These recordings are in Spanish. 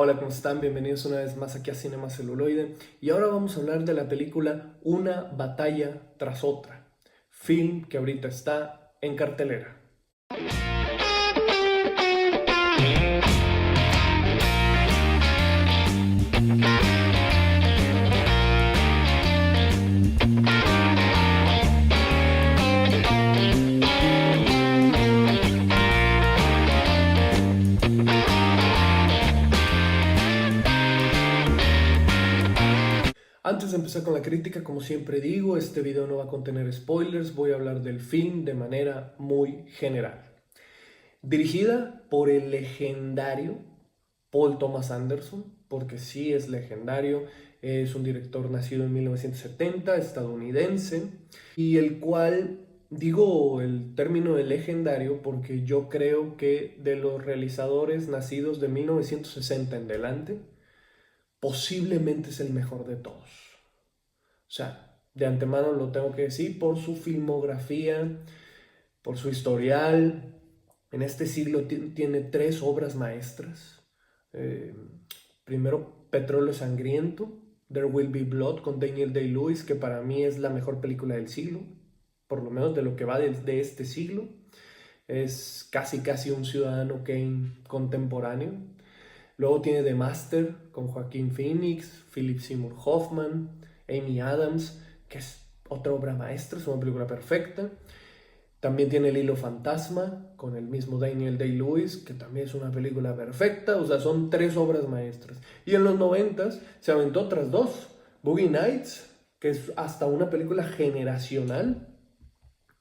Hola, ¿cómo están? Bienvenidos una vez más aquí a Cinema Celuloide. Y ahora vamos a hablar de la película Una batalla tras otra, film que ahorita está en cartelera. Antes de empezar con la crítica, como siempre digo, este video no va a contener spoilers, voy a hablar del film de manera muy general. Dirigida por el legendario Paul Thomas Anderson, porque sí es legendario, es un director nacido en 1970, estadounidense, y el cual digo el término de legendario porque yo creo que de los realizadores nacidos de 1960 en delante, posiblemente es el mejor de todos. O sea, de antemano lo tengo que decir por su filmografía, por su historial. En este siglo tiene tres obras maestras. Eh, Primero, Petróleo Sangriento, There Will Be Blood con Daniel Day-Lewis, que para mí es la mejor película del siglo, por lo menos de lo que va de este siglo. Es casi un Ciudadano Kane contemporáneo. Luego tiene The Master con Joaquín Phoenix, Philip Seymour Hoffman, Amy Adams, que es otra obra maestra, es una película perfecta. También tiene El Hilo Fantasma con el mismo Daniel Day-Lewis, que también es una película perfecta. O sea, son tres obras maestras. Y en los 90 se aventó otras dos. Boogie Nights, que es hasta una película generacional,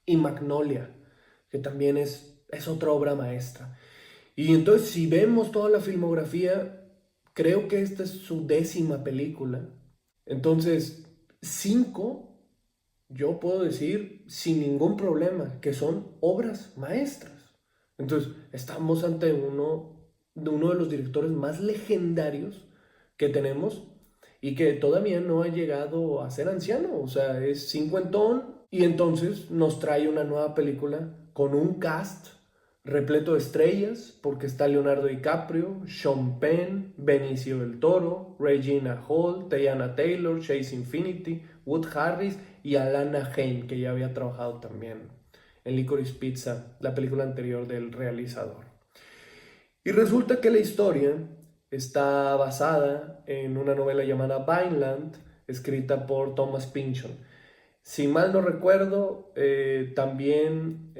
y Magnolia, que también es otra obra maestra. Y entonces, si vemos toda la filmografía, creo que esta es su 10ª película. Entonces, 5, yo puedo decir sin ningún problema que son obras maestras. Entonces, estamos ante uno de los directores más legendarios que tenemos y que todavía no ha llegado a ser anciano. O sea, es cincuentón y entonces nos trae una nueva película con un cast repleto de estrellas, porque está Leonardo DiCaprio, Sean Penn, Benicio del Toro, Regina Hall, Teyana Taylor, Chase Infinity, Wood Harris y Alana Haim, que ya había trabajado también en Licorice Pizza, la película anterior del realizador. Y resulta que la historia está basada en una novela llamada Vineland, escrita por Thomas Pynchon. Si mal no recuerdo, también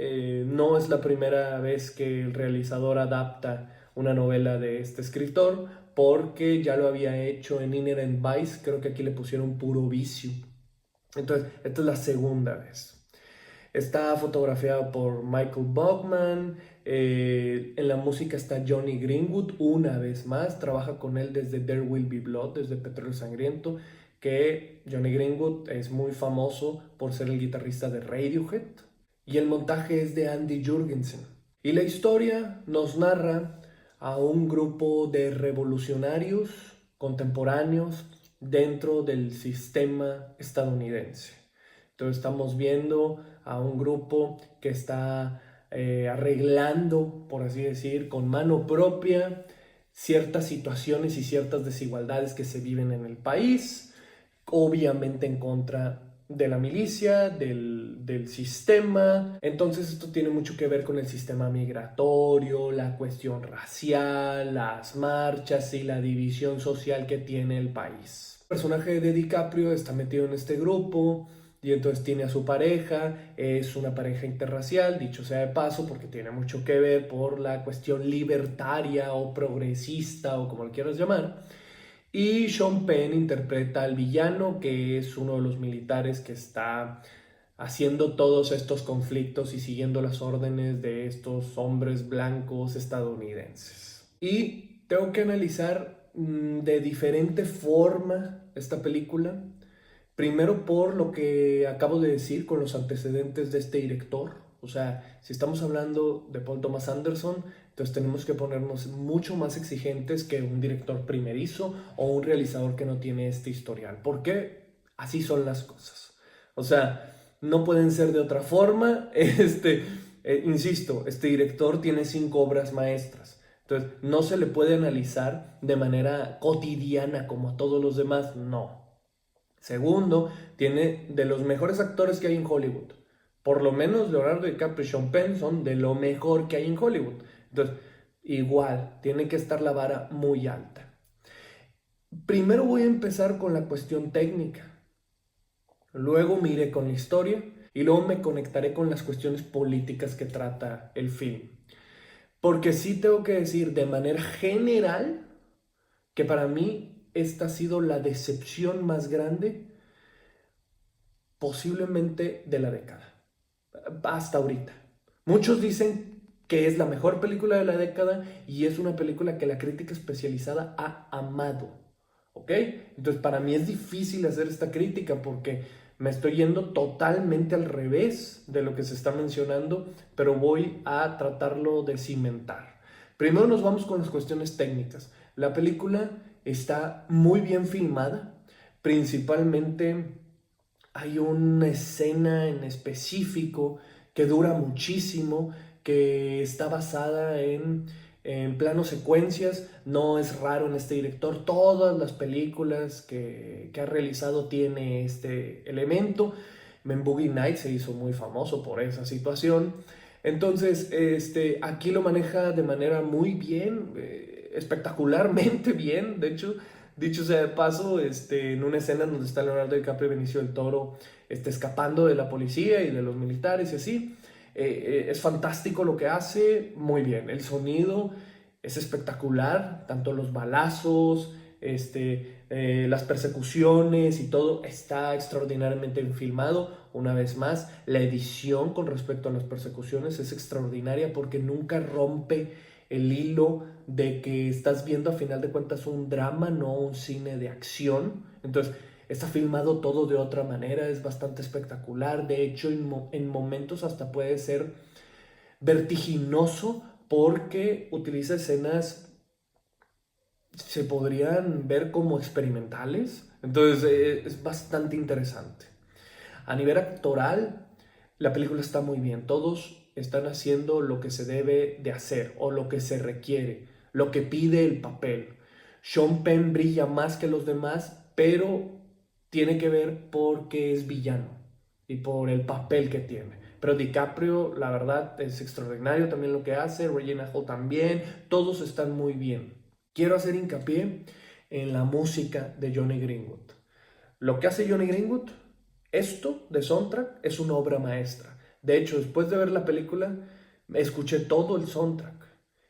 no es la primera vez que el realizador adapta una novela de este escritor, porque ya lo había hecho en Inherent Vice, creo que aquí le pusieron Puro Vicio. Entonces, esta es la segunda vez. Está fotografiada por Michael Bachmann. En la música está Johnny Greenwood, una vez más. Trabaja con él desde There Will Be Blood, desde Petróleo Sangriento, que Johnny Greenwood es muy famoso por ser el guitarrista de Radiohead. Y el montaje es de Andy Jurgensen. Y la historia nos narra a un grupo de revolucionarios contemporáneos dentro del sistema estadounidense. Entonces estamos viendo a un grupo que está arreglando, por así decir, con mano propia ciertas situaciones y ciertas desigualdades que se viven en el país, obviamente en contra de la milicia, del sistema. Entonces esto tiene mucho que ver con el sistema migratorio, la cuestión racial, las marchas y la división social que tiene el país. El personaje de DiCaprio está metido en este grupo y entonces tiene a su pareja, es una pareja interracial, dicho sea de paso, porque tiene mucho que ver por la cuestión libertaria o progresista o como lo quieras llamar. Y Sean Penn interpreta al villano, que es uno de los militares que está haciendo todos estos conflictos y siguiendo las órdenes de estos hombres blancos estadounidenses. Y tengo que analizar de diferente forma esta película. Primero por lo que acabo de decir con los antecedentes de este director. O sea, si estamos hablando de Paul Thomas Anderson, entonces tenemos que ponernos mucho más exigentes que un director primerizo o un realizador que no tiene este historial. Porque así son las cosas. O sea, no pueden ser de otra forma. Insisto, este director tiene 5 obras maestras. Entonces, no se le puede analizar de manera cotidiana como a todos los demás, no. Segundo, tiene de los mejores actores que hay en Hollywood. Por lo menos Leonardo DiCaprio y Sean Penn son de lo mejor que hay en Hollywood. Entonces, igual, tiene que estar la vara muy alta. Primero voy a empezar con la cuestión técnica. Luego me iré con la historia y luego me conectaré con las cuestiones políticas que trata el film. Porque sí tengo que decir de manera general que para mí esta ha sido la decepción más grande posiblemente de la década, hasta ahorita. Muchos dicen que es la mejor película de la década y es una película que la crítica especializada ha amado, ¿ok? Entonces para mí es difícil hacer esta crítica porque me estoy yendo totalmente al revés de lo que se está mencionando, pero voy a tratarlo de cimentar. Primero nos vamos con las cuestiones técnicas. La película está muy bien filmada, principalmente hay una escena en específico que dura muchísimo, que está basada en planos secuencias. No es raro en este director, todas las películas que ha realizado tiene este elemento. En Boogie Nights se hizo muy famoso por esa situación. Entonces, aquí lo maneja de manera muy bien, espectacularmente bien. De hecho, dicho sea de paso, en una escena donde está Leonardo DiCaprio y Benicio del Toro escapando de la policía y de los militares y así, es fantástico lo que hace, muy bien. El sonido es espectacular, tanto los balazos, las persecuciones y todo está extraordinariamente filmado. Una vez más, la edición con respecto a las persecuciones es extraordinaria porque nunca rompe el hilo de que estás viendo a final de cuentas un drama, no un cine de acción. Entonces, está filmado todo de otra manera, es bastante espectacular. De hecho, en momentos hasta puede ser vertiginoso porque utiliza escenas se podrían ver como experimentales. Entonces, es bastante interesante. A nivel actoral, la película está muy bien. Todos están haciendo lo que se debe de hacer o lo que se requiere, lo que pide el papel. Sean Penn brilla más que los demás, pero tiene que ver porque es villano y por el papel que tiene. Pero DiCaprio, la verdad, es extraordinario también lo que hace. Regina Hall también. Todos están muy bien. Quiero hacer hincapié en la música de Johnny Greenwood. Lo que hace Johnny Greenwood, esto de soundtrack, es una obra maestra. De hecho, después de ver la película, escuché todo el soundtrack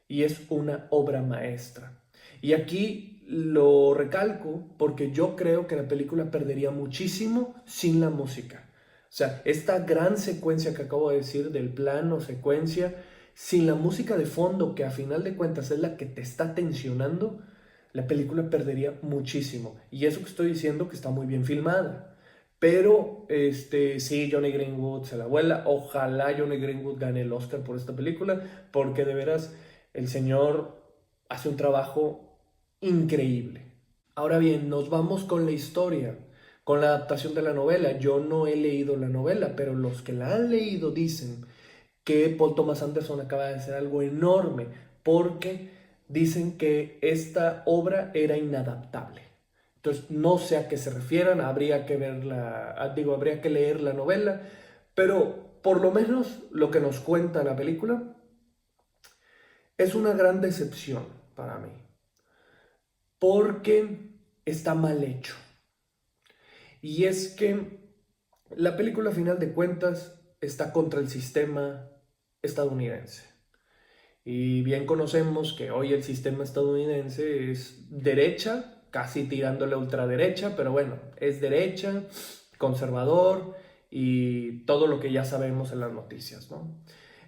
y es una obra maestra. Y aquí lo recalco porque yo creo que la película perdería muchísimo sin la música. O sea, esta gran secuencia que acabo de decir del plano, secuencia, sin la música de fondo, que a final de cuentas es la que te está tensionando, la película perdería muchísimo. Y eso que estoy diciendo que está muy bien filmada. Pero, sí, Johnny Greenwood se la vuela. Ojalá Johnny Greenwood gane el Oscar por esta película, porque de veras el señor hace un trabajo increíble. Ahora bien, nos vamos con la historia, con la adaptación de la novela. Yo no he leído la novela, pero los que la han leído dicen que Paul Thomas Anderson acaba de hacer algo enorme, porque dicen que esta obra era inadaptable. Entonces, no sé a qué se refieran, habría que habría que leer la novela, pero por lo menos lo que nos cuenta la película es una gran decepción para mí, porque está mal hecho. Y es que la película, a final de cuentas, está contra el sistema estadounidense. Y bien conocemos que hoy el sistema estadounidense es derecha, casi tirándole a ultraderecha, pero bueno, es derecha, conservador y todo lo que ya sabemos en las noticias, ¿no?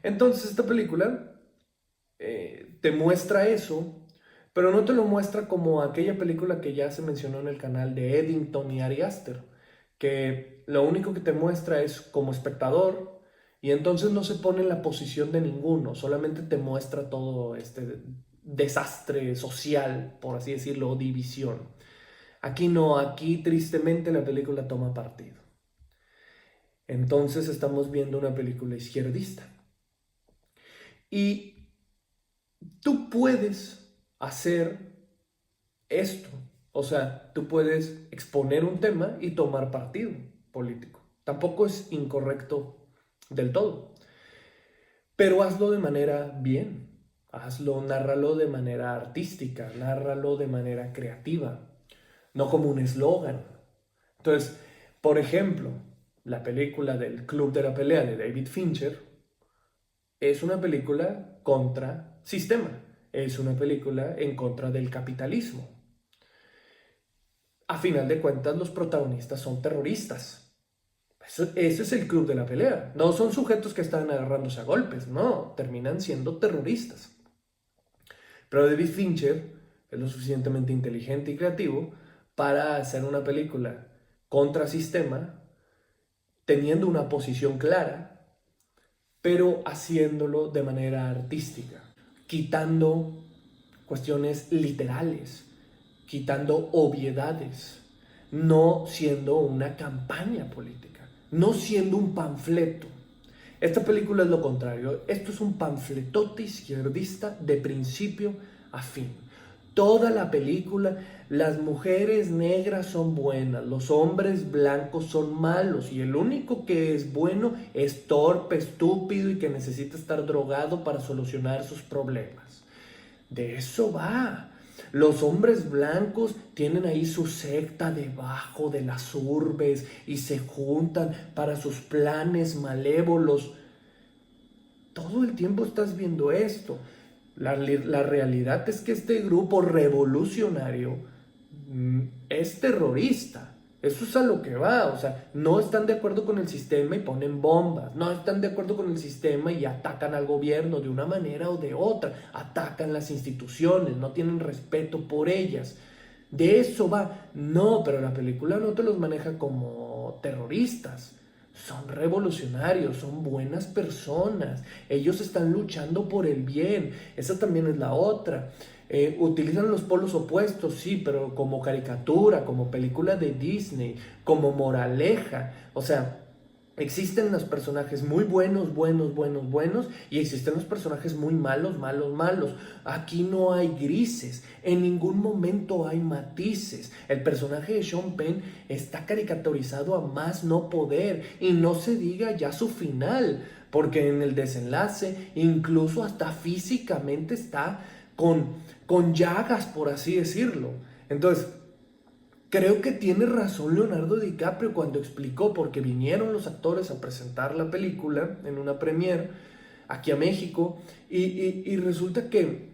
Entonces esta película te muestra eso, pero no te lo muestra como aquella película que ya se mencionó en el canal de Eddington y Ari Aster, que lo único que te muestra es como espectador y entonces no se pone en la posición de ninguno, solamente te muestra todo este desastre social, por así decirlo, o división. Aquí no, aquí tristemente la película toma partido. Entonces estamos viendo una película izquierdista. Y tú puedes hacer esto. O sea, tú puedes exponer un tema y tomar partido político. Tampoco es incorrecto del todo. Pero hazlo de manera bien. Hazlo, nárralo de manera artística, nárralo de manera creativa, no como un eslogan. Entonces, por ejemplo, la película del Club de la Pelea de David Fincher es una película contra sistema, es una película en contra del capitalismo. A final de cuentas, los protagonistas son terroristas. Ese es el Club de la Pelea. No son sujetos que están agarrándose a golpes, no, terminan siendo terroristas. Pero David Fincher es lo suficientemente inteligente y creativo para hacer una película contra sistema, teniendo una posición clara, pero haciéndolo de manera artística, quitando cuestiones literales, quitando obviedades, no siendo una campaña política, no siendo un panfleto. Esta película es lo contrario. Esto es un panfletote izquierdista de principio a fin. Toda la película, las mujeres negras son buenas, los hombres blancos son malos y el único que es bueno es torpe, estúpido y que necesita estar drogado para solucionar sus problemas. De eso va. Los hombres blancos tienen ahí su secta debajo de las urbes y se juntan para sus planes malévolos. Todo el tiempo estás viendo esto. La realidad es que este grupo revolucionario es terrorista. Eso es a lo que va. O sea, no están de acuerdo con el sistema y ponen bombas. No están de acuerdo con el sistema y atacan al gobierno de una manera o de otra. Atacan las instituciones, no tienen respeto por ellas. De eso va. No, pero la película no te los maneja como terroristas. Son revolucionarios, son buenas personas. Ellos están luchando por el bien. Esa también es la otra. Utilizan los polos opuestos, sí, pero como caricatura, como película de Disney, como moraleja. O sea, existen los personajes muy buenos, buenos, y existen los personajes muy malos, malos. Aquí no hay grises, en ningún momento hay matices. El personaje de Sean Penn está caricaturizado a más no poder, y no se diga ya su final, porque en el desenlace, incluso hasta físicamente está con llagas, por así decirlo. Entonces, creo que tiene razón Leonardo DiCaprio cuando explicó, porque vinieron los actores a presentar la película en una premiere aquí a México, y resulta que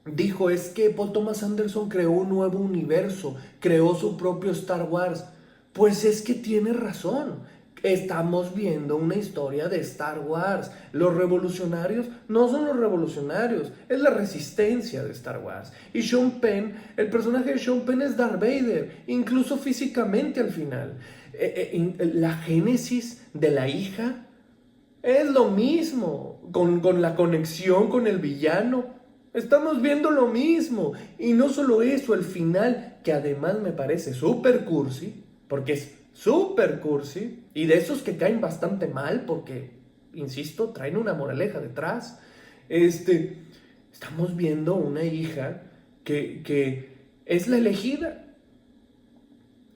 dijo, es que Paul Thomas Anderson creó un nuevo universo, creó su propio Star Wars. Pues es que tiene razón. Estamos viendo una historia de Star Wars. Los revolucionarios no son los revolucionarios, es la resistencia de Star Wars. Y Sean Penn, el personaje de Sean Penn es Darth Vader, incluso físicamente al final. La génesis de la hija es lo mismo, con la conexión con el villano. Estamos viendo lo mismo. Y no solo eso, el final, que además me parece súper cursi, porque es súper cursi, y de esos que caen bastante mal, porque, insisto, traen una moraleja detrás. Estamos viendo una hija que es la elegida.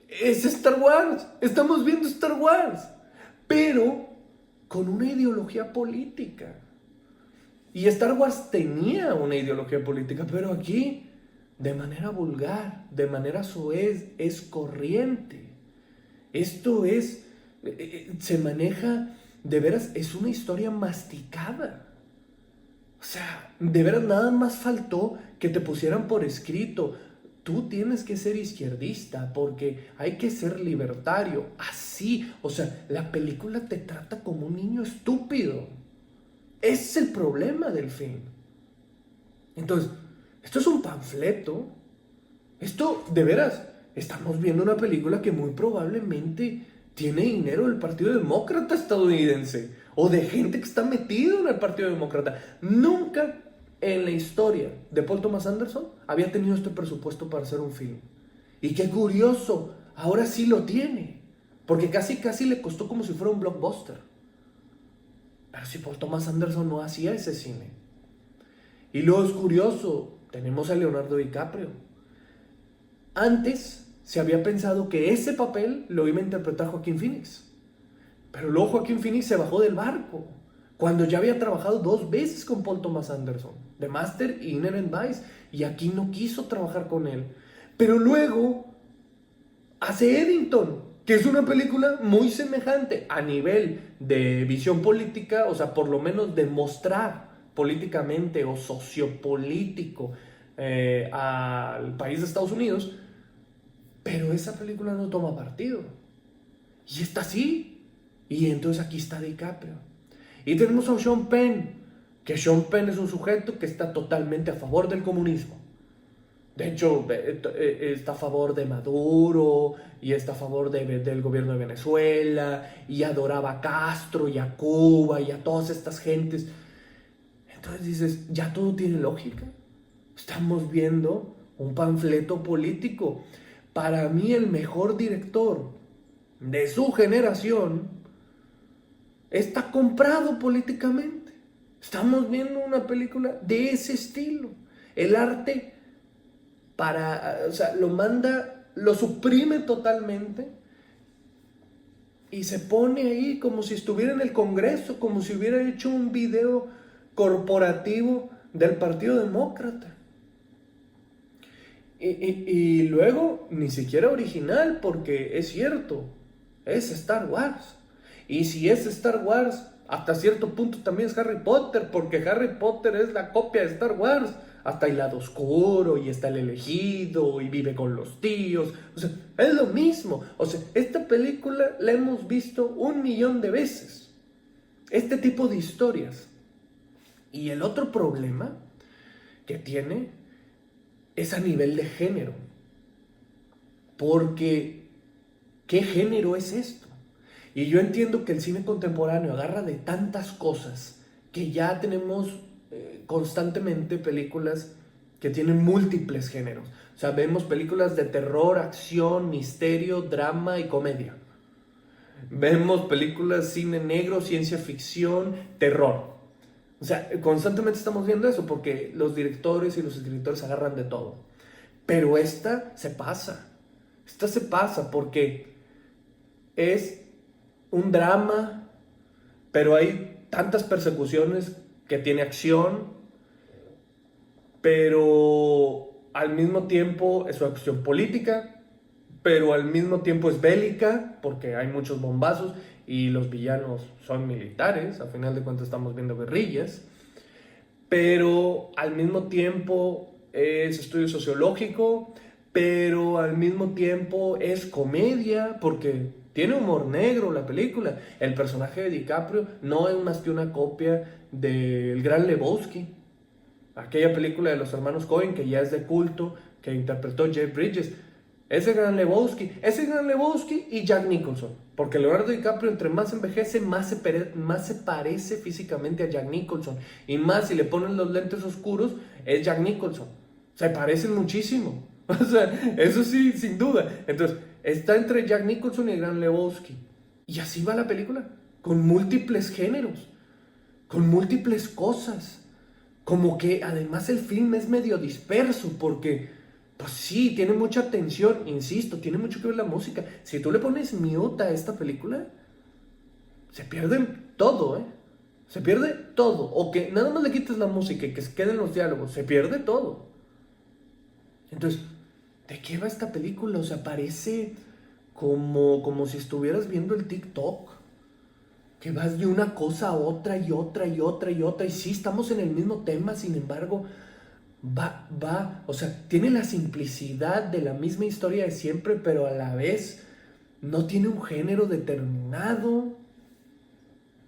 Es Star Wars. Estamos viendo Star Wars. Pero con una ideología política. Y Star Wars tenía una ideología política, pero aquí, de manera vulgar, de manera soez, es corriente. Esto se maneja, de veras, es una historia masticada. O sea, de veras nada más faltó que te pusieran por escrito, tú tienes que ser izquierdista porque hay que ser libertario. Así, o sea, la película te trata como un niño estúpido. Ese es el problema del film. Entonces, esto es un panfleto. Esto, de veras, estamos viendo una película que muy probablemente tiene dinero del Partido Demócrata estadounidense o de gente que está metido en el Partido Demócrata. Nunca en la historia de Paul Thomas Anderson había tenido este presupuesto para hacer un film. Y qué curioso, ahora sí lo tiene. Porque casi le costó como si fuera un blockbuster. Pero si Paul Thomas Anderson no hacía ese cine. Y luego es curioso, tenemos a Leonardo DiCaprio. Antes se había pensado que ese papel lo iba a interpretar Joaquín Phoenix. Pero luego Joaquín Phoenix se bajó del barco, cuando ya había trabajado 2 veces con Paul Thomas Anderson, The Master y Inherent Vice, y aquí no quiso trabajar con él. Pero luego hace Eddington, que es una película muy semejante a nivel de visión política, o sea, por lo menos de mostrar políticamente o sociopolítico al país de Estados Unidos, pero esa película no toma partido. Y está así. Y entonces aquí está DiCaprio. Y tenemos a Sean Penn, que Sean Penn es un sujeto que está totalmente a favor del comunismo. De hecho, está a favor de Maduro y está a favor del gobierno de Venezuela y adoraba a Castro y a Cuba y a todas estas gentes. Entonces dices, ya todo tiene lógica. Estamos viendo un panfleto político. Para mí el mejor director de su generación está comprado políticamente. Estamos viendo una película de ese estilo. El arte lo suprime totalmente y se pone ahí como si estuviera en el Congreso, como si hubiera hecho un video corporativo del Partido Demócrata. Y luego, ni siquiera original, porque es cierto, es Star Wars. Y si es Star Wars, hasta cierto punto también es Harry Potter, porque Harry Potter es la copia de Star Wars. Hasta el lado oscuro, y está el elegido, y vive con los tíos. O sea, es lo mismo. O sea, esta película la hemos visto 1.000.000 de veces. Este tipo de historias. Y el otro problema que tiene es a nivel de género. Porque, ¿qué género es esto? Y yo entiendo que el cine contemporáneo agarra de tantas cosas que ya tenemos constantemente películas que tienen múltiples géneros. O sea, vemos películas de terror, acción, misterio, drama y comedia. Vemos películas cine negro, ciencia ficción, terror. O sea, constantemente estamos viendo eso porque los directores y los escritores agarran de todo. Pero esta se pasa. Esta se pasa porque es un drama, pero hay tantas persecuciones que tiene acción, pero al mismo tiempo es una cuestión política, pero al mismo tiempo es bélica, porque hay muchos bombazos y los villanos son militares, a final de cuentas estamos viendo guerrillas, pero al mismo tiempo es estudio sociológico, pero al mismo tiempo es comedia, porque tiene humor negro la película. El personaje de DiCaprio no es más que una copia del Gran Lebowski, aquella película de los hermanos Coen que ya es de culto, que interpretó Jeff Bridges. Ese Gran Lebowski y Jack Nicholson. Porque Leonardo DiCaprio, entre más envejece, más se parece físicamente a Jack Nicholson. Y más si le ponen los lentes oscuros, es Jack Nicholson. Se parecen muchísimo. O sea, eso sí, sin duda. Entonces, está entre Jack Nicholson y el Gran Lebowski. Y así va la película. Con múltiples géneros. Con múltiples cosas. Como que además el film es medio disperso porque, pues sí, tiene mucha tensión, insisto, tiene mucho que ver la música. Si tú le pones mute a esta película, se pierde todo, ¿eh? Se pierde todo. O que nada más le quites la música y que se queden los diálogos, se pierde todo. Entonces, ¿de qué va esta película? O sea, parece como si estuvieras viendo el TikTok. Que vas de una cosa a otra y otra y otra y otra. Y sí, estamos en el mismo tema, sin embargo, o sea, tiene la simplicidad de la misma historia de siempre, pero a la vez no tiene un género determinado.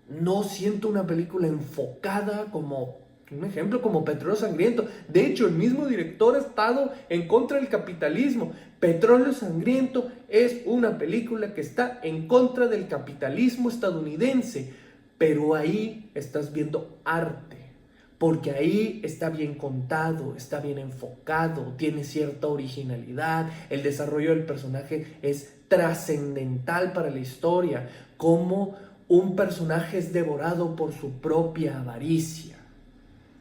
No siento una película enfocada como, un ejemplo, como Petróleo Sangriento. De hecho, el mismo director ha estado en contra del capitalismo. Petróleo Sangriento es una película que está en contra del capitalismo estadounidense. Pero ahí estás viendo arte. Porque ahí está bien contado, está bien enfocado, tiene cierta originalidad. El desarrollo del personaje es trascendental para la historia. Como un personaje es devorado por su propia avaricia.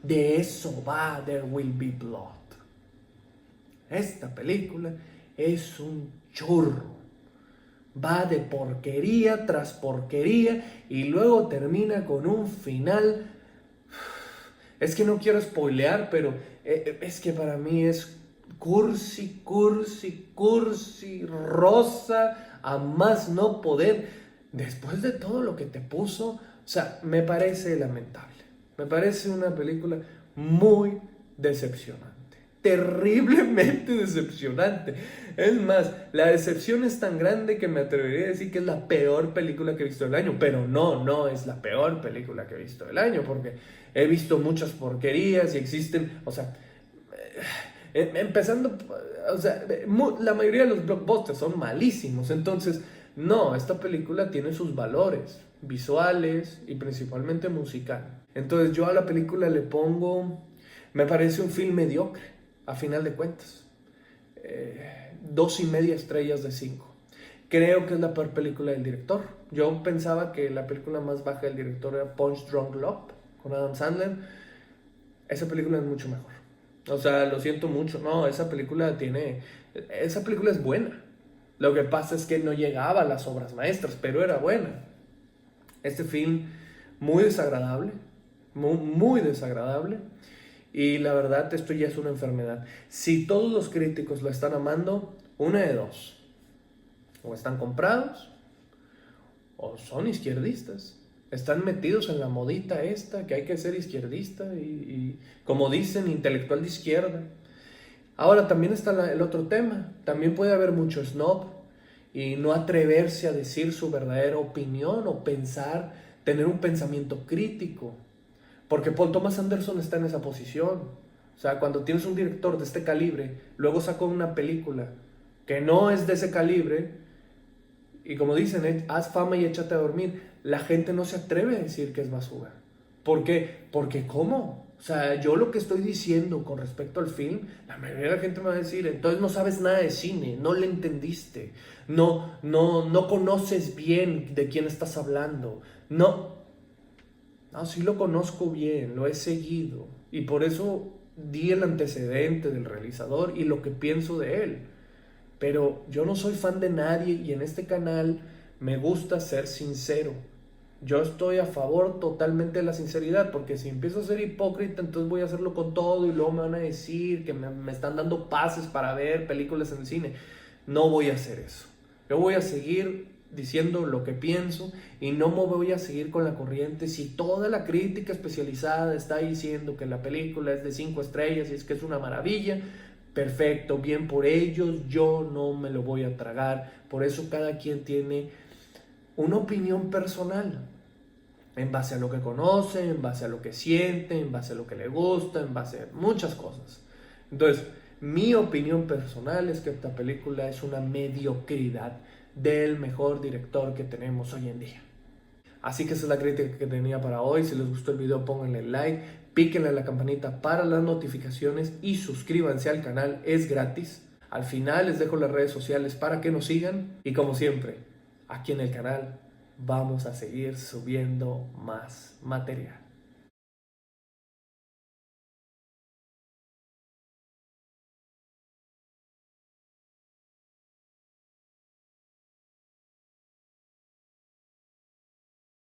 De eso va There Will Be Blood. Esta película es un churro. Va de porquería tras porquería y luego termina con un final. Es que no quiero spoilear, pero es que para mí es cursi, rosa, a más no poder. Después de todo lo que te puso, o sea, me parece lamentable. Me parece una película muy decepcionante. Terriblemente decepcionante. Es más, la decepción es tan grande que me atrevería a decir que es la peor película que he visto del año. Pero no es la peor película que he visto del año, porque he visto muchas porquerías y existen, o sea, empezando, o sea, la mayoría de los blockbusters son malísimos. Entonces, no, esta película tiene sus valores visuales y principalmente musical. Entonces yo a la película le pongo, me parece un film mediocre, a final de cuentas. 2.5 estrellas de 5. Creo que es la peor película del director. Yo pensaba que la película más baja del director era Punch Drunk Love, con Adam Sandler. Esa película es mucho mejor. O sea, lo siento mucho. No, esa película es buena. Lo que pasa es que no llegaba a las obras maestras, pero era buena. Este film, muy desagradable. Muy desagradable. Y la verdad, esto ya es una enfermedad. Si todos los críticos lo están amando, una de dos. O están comprados, o son izquierdistas. Están metidos en la modita esta, que hay que ser izquierdista y como dicen, intelectual de izquierda. Ahora también está el otro tema. También puede haber mucho snob y no atreverse a decir su verdadera opinión o pensar, tener un pensamiento crítico. Porque Paul Thomas Anderson está en esa posición. O sea, cuando tienes un director de este calibre, luego sacó una película que no es de ese calibre, y como dicen, haz fama y échate a dormir, la gente no se atreve a decir que es basura. ¿Por qué? Porque ¿cómo? O sea, yo lo que estoy diciendo con respecto al film, la mayoría de la gente me va a decir, entonces no sabes nada de cine, no le entendiste, no conoces bien de quién estás hablando, no, sí lo conozco bien, lo he seguido, y por eso di el antecedente del realizador y lo que pienso de él. Pero yo no soy fan de nadie y en este canal me gusta ser sincero. Yo estoy a favor totalmente de la sinceridad, porque si empiezo a ser hipócrita, entonces voy a hacerlo con todo y luego me van a decir que me están dando pases para ver películas en el cine. No voy a hacer eso. Yo voy a seguir diciendo lo que pienso y no me voy a seguir con la corriente. Si toda la crítica especializada está diciendo que la película es de 5 estrellas y es que es una maravilla, perfecto, bien por ellos, yo no me lo voy a tragar. Por eso cada quien tiene una opinión personal, en base a lo que conoce, en base a lo que siente, en base a lo que le gusta, en base a muchas cosas. Entonces, mi opinión personal es que esta película es una mediocridad del mejor director que tenemos hoy en día. Así que esa es la crítica que tenía para hoy. Si les gustó el video, pónganle like, píquenle a la campanita para las notificaciones y suscríbanse al canal, es gratis. Al final les dejo las redes sociales para que nos sigan y como siempre, aquí en el canal vamos a seguir subiendo más material.